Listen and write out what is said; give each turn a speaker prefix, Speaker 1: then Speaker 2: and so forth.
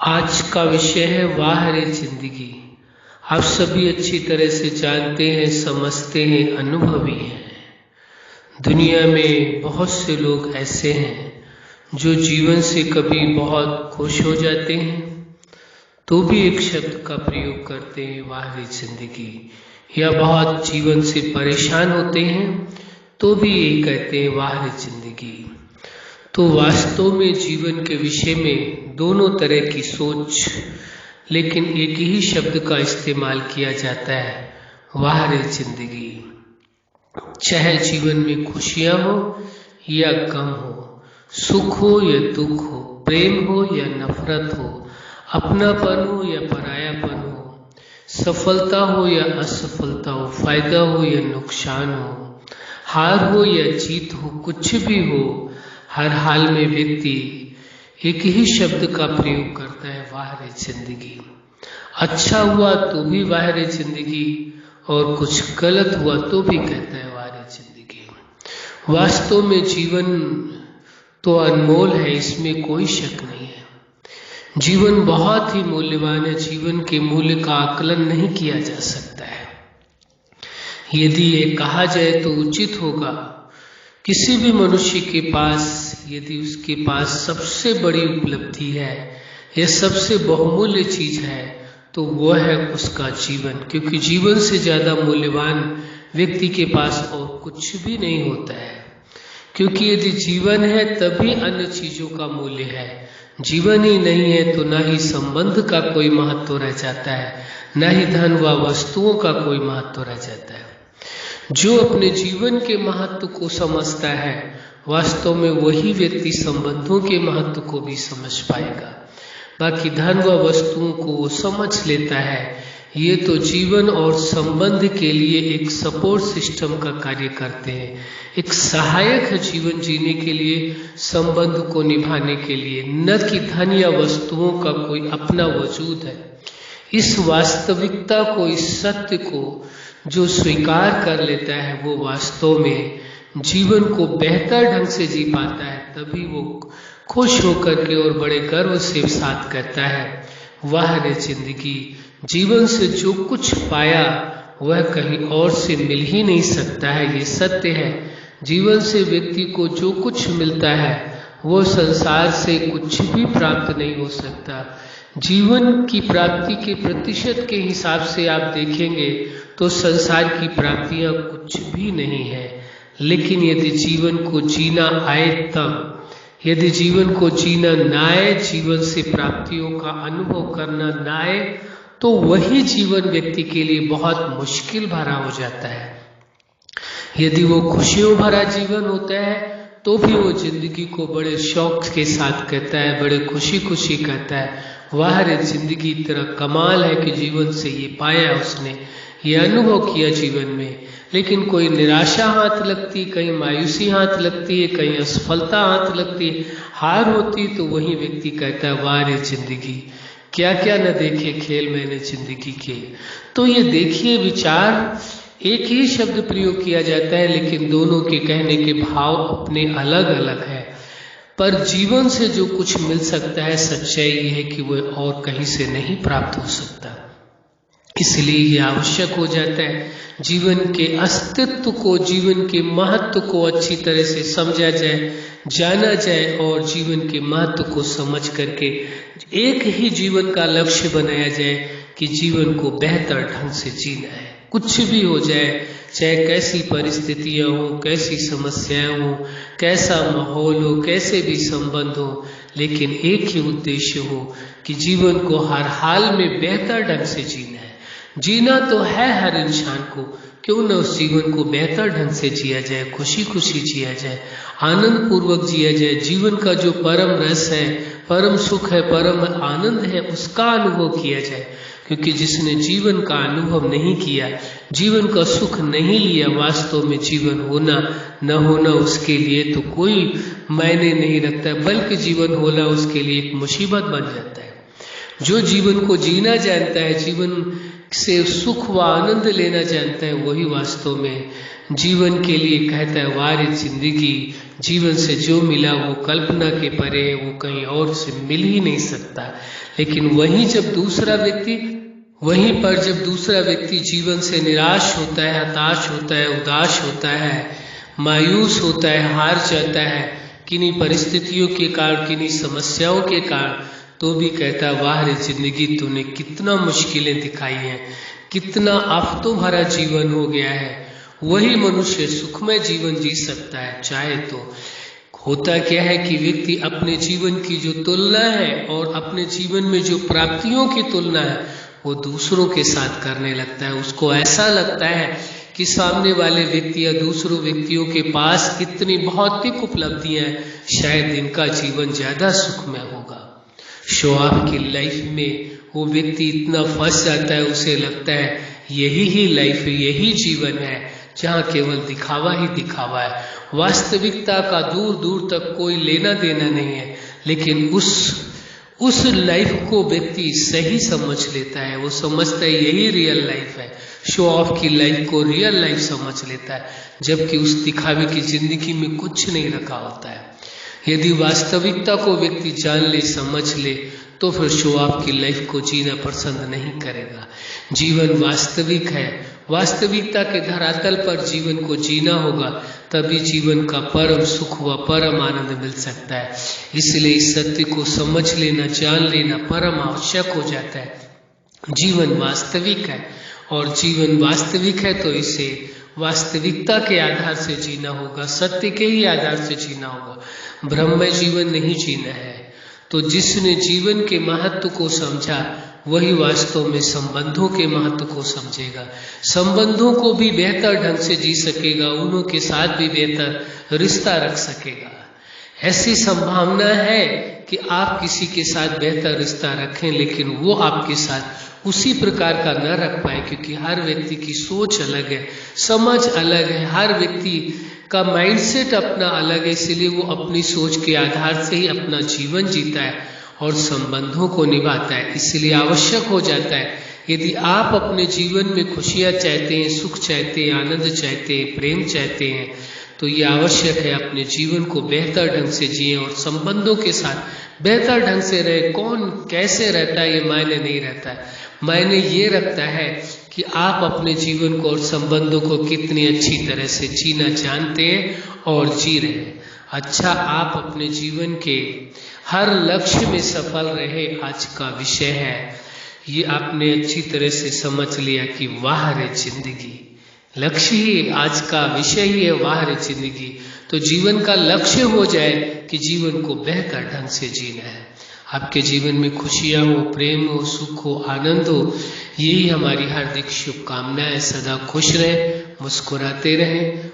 Speaker 1: आज का विषय है वाह रे जिंदगी। आप सभी अच्छी तरह से जानते हैं, समझते हैं, अनुभवी हैं। दुनिया में बहुत से लोग ऐसे हैं जो जीवन से कभी बहुत खुश हो जाते हैं तो भी एक शब्द का प्रयोग करते हैं, वाह रे जिंदगी। या बहुत जीवन से परेशान होते हैं तो भी यही कहते हैं, वाह रे जिंदगी। तो वास्तव में जीवन के विषय में दोनों तरह की सोच, लेकिन एक ही शब्द का इस्तेमाल किया जाता है, वाह रे जिंदगी। चाहे जीवन में खुशियां हो या गम हो, सुख हो या दुख हो, प्रेम हो या नफरत हो, अपनापन हो या परायापन हो, सफलता हो या असफलता हो, फायदा हो या नुकसान हो, हार हो या जीत हो, कुछ भी हो, हर हाल में व्यक्ति एक ही शब्द का प्रयोग करता है, वाह रे जिंदगी। अच्छा हुआ तो भी वाह रे जिंदगी, और कुछ गलत हुआ तो भी कहता है, वाह रे जिंदगी। वास्तव में जीवन तो अनमोल है, इसमें कोई शक नहीं है। जीवन बहुत ही मूल्यवान है, जीवन के मूल्य का आकलन नहीं किया जा सकता है। यदि ये कहा जाए तो उचित होगा, किसी भी मनुष्य के पास यदि उसके पास सबसे बड़ी उपलब्धि है या सबसे बहुमूल्य चीज है तो वो है उसका जीवन, क्योंकि जीवन से ज्यादा मूल्यवान व्यक्ति के पास और कुछ भी नहीं होता है। क्योंकि यदि जीवन है तभी अन्य चीजों का मूल्य है। जीवन ही नहीं है तो ना ही संबंध का कोई महत्व रह जाता है, ना ही धन व वस्तुओं का कोई महत्व रह जाता है। जो अपने जीवन के महत्व को समझता है, वास्तव में वही व्यक्ति संबंधों के महत्व को भी समझ पाएगा। बाकी धन व वस्तुओं को वो समझ लेता है, ये तो जीवन और संबंध के लिए एक सपोर्ट सिस्टम का कार्य करते हैं, एक सहायक है जीवन जीने के लिए, संबंध को निभाने के लिए, न कि धन या वस्तुओं का कोई अपना वजूद है। इस वास्तविकता को, इस सत्य को जो स्वीकार कर लेता है, वो वास्तव में जीवन को बेहतर ढंग से जी पाता है। तभी वो खुश होकर के और बड़े गर्व से साथ कहता है, वाह रे जिंदगी। जीवन से जो कुछ पाया वह कहीं और से मिल ही नहीं सकता है, ये सत्य है। जीवन से व्यक्ति को जो कुछ मिलता है वो संसार से कुछ भी प्राप्त नहीं हो सकता। जीवन की प्राप्ति के प्रतिशत के हिसाब से आप देखेंगे तो संसार की प्राप्तियां कुछ भी नहीं है। लेकिन यदि जीवन को जीना आए तब, यदि जीवन को जीना ना आए, जीवन से प्राप्तियों का अनुभव करना ना आए, तो वही जीवन व्यक्ति के लिए बहुत मुश्किल भरा हो जाता है। यदि वो खुशियों भरा जीवन होता है तो भी वो जिंदगी को बड़े शौक के साथ कहता है, बड़े खुशी खुशी कहता है, वाह रे जिंदगी, तेरा कमाल है कि जीवन से ये पाया उसने, ये अनुभव किया जीवन में। लेकिन कोई निराशा हाथ लगती, कहीं मायूसी हाथ लगती है, कहीं असफलता हाथ लगती है, हार होती, तो वही व्यक्ति कहता है, वाह रे जिंदगी, क्या क्या न देखे खेल मैंने जिंदगी के। तो ये देखिए, विचार एक ही शब्द प्रयोग किया जाता है, लेकिन दोनों के कहने के भाव अपने अलग अलग है। पर जीवन से जो कुछ मिल सकता है, सच्चाई ये है कि वह और कहीं से नहीं प्राप्त हो सकता। इसलिए यह आवश्यक हो जाता है जीवन के अस्तित्व को, जीवन के महत्व को अच्छी तरह से समझा जाए, जाना जाए, और जीवन के महत्व को समझ करके एक ही जीवन का लक्ष्य बनाया जाए कि जीवन को बेहतर ढंग से जीना है। कुछ भी हो जाए, चाहे कैसी परिस्थितियां हो, कैसी समस्याएं हो, कैसा माहौल हो, कैसे भी संबंध हो, लेकिन एक ही उद्देश्य हो कि जीवन को हर हाल में बेहतर ढंग से जीना है। जीना तो है हर इंसान को, क्यों न उस जीवन को बेहतर ढंग से जिया जाए, खुशी खुशी जिया जाए, आनंद पूर्वक जिया जाए। जीवन का जो परम रस है, परम सुख है, परम आनंद है, उसका अनुभव किया जाए। क्योंकि जिसने जीवन का अनुभव नहीं किया, जीवन का सुख नहीं लिया, वास्तव में जीवन होना न होना उसके लिए तो कोई मायने नहीं रखता, बल्कि जीवन होना उसके लिए एक मुसीबत बन जाता है। जो जीवन को जीना जानता है, जीवन से सुख व आनंद लेना जानता है, वही वास्तव में जीवन के लिए कहता है वाह रे जिंदगी, जीवन से जो मिला वो कल्पना के परे है, वो कहीं और से मिल ही नहीं सकता। लेकिन वहीं जब दूसरा व्यक्ति जीवन से निराश होता है, हताश होता है, उदास होता है, मायूस होता है, हार जाता है किन्हीं परिस्थितियों के कारण, किन्हीं समस्याओं के कारण, तो भी कहता है वाह रे जिंदगी, तूने कितना मुश्किलें दिखाई हैं, कितना आफतों भरा जीवन हो गया है। वही मनुष्य सुखमय जीवन जी सकता है चाहे तो। होता क्या है कि व्यक्ति अपने जीवन की जो तुलना है और अपने जीवन में जो प्राप्तियों की तुलना है वो दूसरों के साथ करने लगता है। उसको ऐसा लगता है कि सामने वाले व्यक्ति या दूसरों व्यक्तियों के पास इतनी भौतिक उपलब्धियां हैं, शायद इनका जीवन ज्यादा सुखमय होगा। शो ऑफ की लाइफ में वो व्यक्ति इतना फंस जाता है, उसे लगता है यही ही लाइफ है, यही जीवन है जहाँ केवल दिखावा ही दिखावा है, वास्तविकता का दूर दूर तक कोई लेना देना नहीं है। लेकिन उस लाइफ को व्यक्ति सही समझ लेता है, वो समझता है यही रियल लाइफ है। शो ऑफ की लाइफ को रियल लाइफ समझ लेता है, जबकि उस दिखावे की जिंदगी में कुछ नहीं रखा होता है। यदि वास्तविकता को व्यक्ति जान ले, समझ ले, तो फिर शो ऑफ की लाइफ को जीना पसंद नहीं करेगा। जीवन वास्तविक है, वास्तविकता के धरातल पर जीवन को जीना होगा, तभी जीवन का परम सुख व परम आनंद मिल सकता है। इसलिए इस सत्य को समझ लेना, जान लेना परम आवश्यक हो जाता है। जीवन वास्तविक है और जीवन वास्तविक है तो इसे वास्तविकता के आधार से जीना होगा, सत्य के ही आधार से जीना होगा। ब्रह्ममय जीवन नहीं जीना है। तो जिसने जीवन के महत्व को समझा वही वास्तव में संबंधों के महत्व को समझेगा, संबंधों को भी बेहतर ढंग से जी सकेगा, उन्हों के साथ भी बेहतर रिश्ता रख सकेगा। ऐसी संभावना है कि आप किसी के साथ बेहतर रिश्ता रखें, लेकिन वो आपके साथ उसी प्रकार का न रख पाए, क्योंकि हर व्यक्ति की सोच अलग है, समझ अलग है, हर व्यक्ति का माइंडसेट अपना अलग है। इसलिए वो अपनी सोच के आधार से ही अपना जीवन जीता है और संबंधों को निभाता है। इसलिए आवश्यक हो जाता है, यदि आप अपने जीवन में खुशियाँ चाहते हैं, सुख चाहते हैं, आनंद चाहते हैं, प्रेम चाहते हैं, तो ये आवश्यक है अपने जीवन को बेहतर ढंग से जिए और संबंधों के साथ बेहतर ढंग से रहे। कौन कैसे रहता है ये मायने नहीं रहता है, मायने ये रखता है कि आप अपने जीवन को और संबंधों को कितनी अच्छी तरह से जीना जानते हैं और जी रहे हैं। अच्छा, आप अपने जीवन के हर लक्ष्य में सफल रहे, आज का विषय है। ये आपने अच्छी तरह से समझ लिया कि वाह रे जिंदगी, लक्ष्य ही आज का विषय ही है, वाह रे जिंदगी। तो जीवन का लक्ष्य हो जाए कि जीवन को बेहतर ढंग से जीना है। आपके जीवन में खुशियाँ हो, प्रेम हो, सुख हो, आनंद हो, यही हमारी हार्दिक शुभकामनाएं। सदा खुश रहें, मुस्कुराते रहें